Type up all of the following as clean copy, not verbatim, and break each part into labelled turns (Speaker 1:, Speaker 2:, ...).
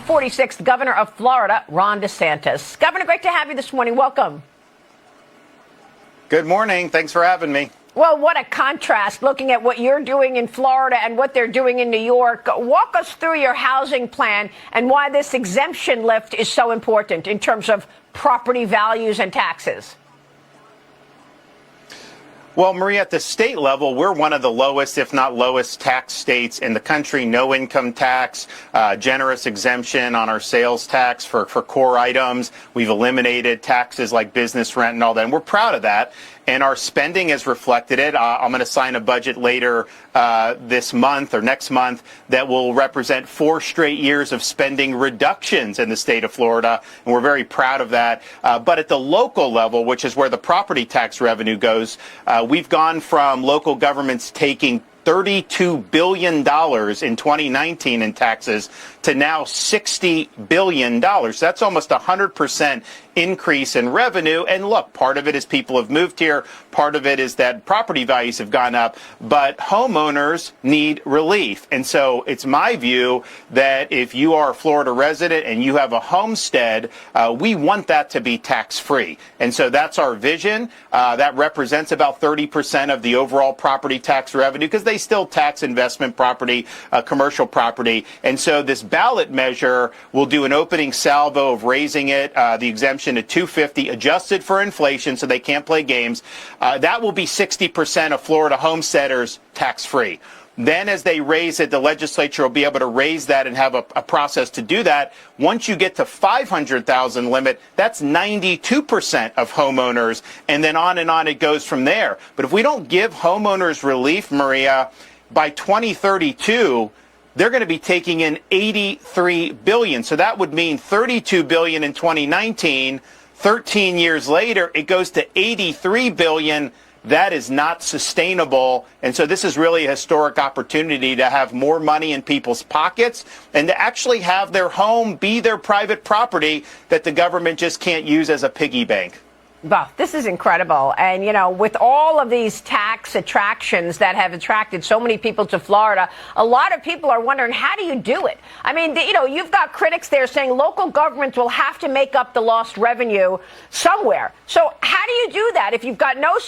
Speaker 1: 46th Governor of Florida, Ron DeSantis. Governor, great to have you this morning. Welcome.
Speaker 2: Good morning. Thanks for having me.
Speaker 1: Well, what a contrast looking at what you're doing in Florida and what they're doing in New York. Walk us through your housing plan and why this exemption lift is so important in terms of property values and taxes.
Speaker 2: Well, Maria, at the state level, we're one of the lowest, if not lowest, tax states in the country. No income tax, generous exemption on our sales tax for core items. We've eliminated taxes like business rent and all that, and we're proud of that. And our spending has reflected it. I'm going to sign a budget later this month or next month that will represent 4 straight years of spending reductions in the state of Florida, and we're very proud of that. But at the local level, which is where the property tax revenue goes, we've gone from local governments taking $32 billion in 2019 in taxes to now $60 billion. That's almost 100% increase in revenue. And look, part of it is people have moved here. Part of it is that property values have gone up. But homeowners need relief. And so it's my view that if you are a Florida resident and you have a homestead, we want that to be tax-free. And so that's our vision. That represents about 30% of the overall property tax revenue because they still tax investment property, commercial property. And so this ballot measure will do an opening salvo of raising it, the exemption to $250, adjusted for inflation so they can't play games. That will be 60% of Florida homesteaders tax-free. Then as they raise it, the legislature will be able to raise that and have a process to do that. Once you get to 500,000 limit, that's 92% of homeowners. And then on it goes from there. But if we don't give homeowners relief, Maria, by 2032, they're going to be taking in $83 billion. So that would mean $32 billion in 2019. 13 years later, it goes to $83 billion. That is not sustainable. And so this is really a historic opportunity to have more money in people's pockets and to actually have their home be their private property that the government just can't use as a piggy bank.
Speaker 1: Well, this is incredible. And, you know, with all of these tax attractions that have attracted so many people to Florida, a lot of people are wondering, how do you do it? I mean, you know, you've got critics there saying local governments will have to make up the lost revenue somewhere. So how do you do that? If you've got no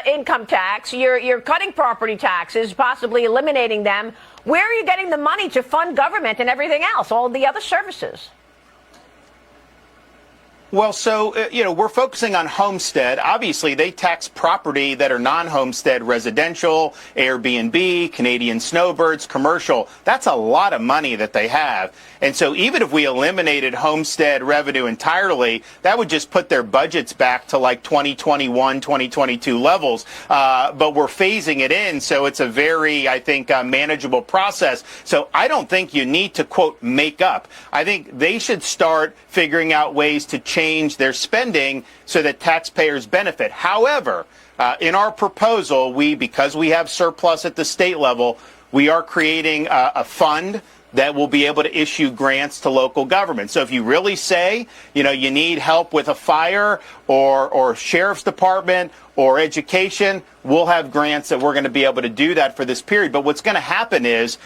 Speaker 1: income tax, you're cutting property taxes, possibly eliminating them. Where are you getting the money to fund government and everything else, all the other services?
Speaker 2: Well, so, we're focusing on homestead. Obviously, they tax property that are non-homestead residential, Airbnb, Canadian snowbirds, commercial. That's a lot of money that they have. And so even if we eliminated homestead revenue entirely, that would just put their budgets back to like 2021, 2022 levels. But we're phasing it in, so it's a very, I think, manageable process. So I don't think you need to, quote, make up. I think they should start figuring out ways to change their spending so that taxpayers benefit. However, in our proposal, because we have surplus at the state level, we are creating a fund that will be able to issue grants to local governments. So if you really say, you need help with a fire or sheriff's department or education, we'll have grants that we're going to be able to do that for this period. But what's going to happen is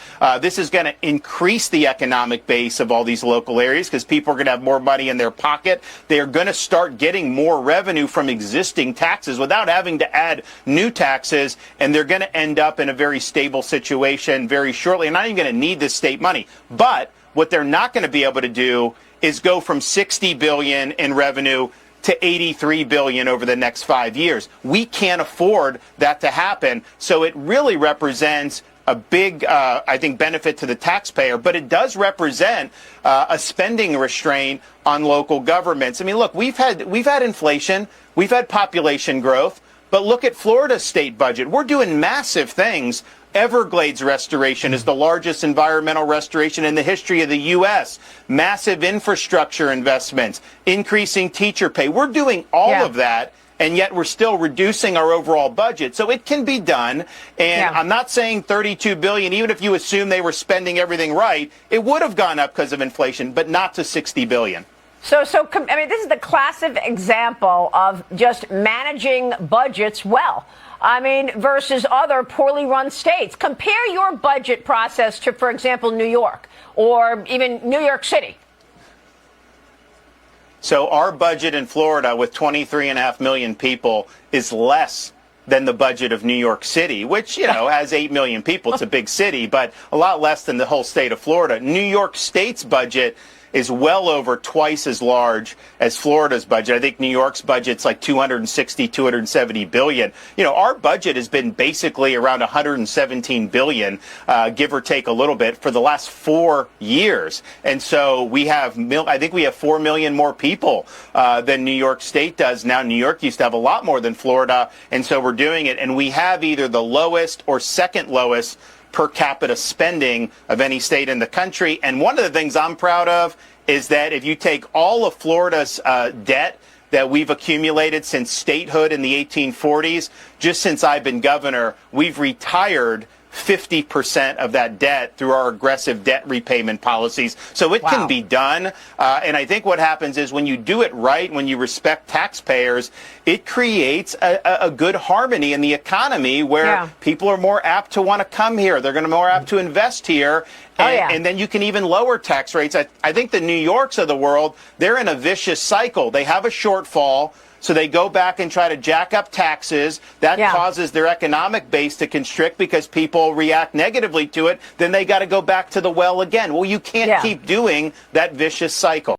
Speaker 2: this is going to increase the economic base of all these local areas because people are going to have more money in their pocket. They are going to start getting more revenue from existing taxes without having to add new taxes, and they're going to end up in a very stable situation very shortly. And not even going to need this state money. But what they're not going to be able to do is go from $60 billion in revenue to $83 billion over the next 5 years. We can't afford that to happen. So it really represents a big, I think, benefit to the taxpayer, but it does represent a spending restraint on local governments. I mean, look, we've had inflation, we've had population growth, but look at Florida's state budget. We're doing massive things. Everglades restoration is the largest environmental restoration in the history of the U.S. Massive infrastructure investments, increasing teacher pay. We're doing all of that, and yet we're still reducing our overall budget. So it can be done. And I'm not saying $32 billion, even if you assume they were spending everything right, it would have gone up because of inflation, but not to $60 billion.
Speaker 1: So I mean, this is the classic example of just managing budgets well. I mean, versus other poorly run states. Compare your budget process to, for example, New York or even New York City.
Speaker 2: So our budget in Florida with 23.5 million people is less than the budget of New York City, which, has 8 million people. It's a big city, but a lot less than the whole state of Florida. New York State's budget is well over twice as large as Florida's budget. I think New York's budget's like 260, 270 billion. Our budget has been basically around 117 billion, give or take a little bit, for the last 4 years. And so I think we have 4 million more people than New York State does. Now, New York used to have a lot more than Florida, and so we're doing it. And we have either the lowest or second lowest per capita spending of any state in the country. And one of the things I'm proud of is that if you take all of Florida's debt that we've accumulated since statehood in the 1840s, just since I've been governor, we've retired 50% of that debt through our aggressive debt repayment policies. So it can be done. And I think what happens is when you do it right, when you respect taxpayers, it creates a good harmony in the economy where people are more apt to want to come here. They're going to be more apt to invest here. And then you can even lower tax rates. I think the New Yorks of the world, they're in a vicious cycle. They have a shortfall. So they go back and try to jack up taxes. That causes their economic base to constrict because people react negatively to it. Then they got to go back to the well again. Well, you can't keep doing that vicious cycle.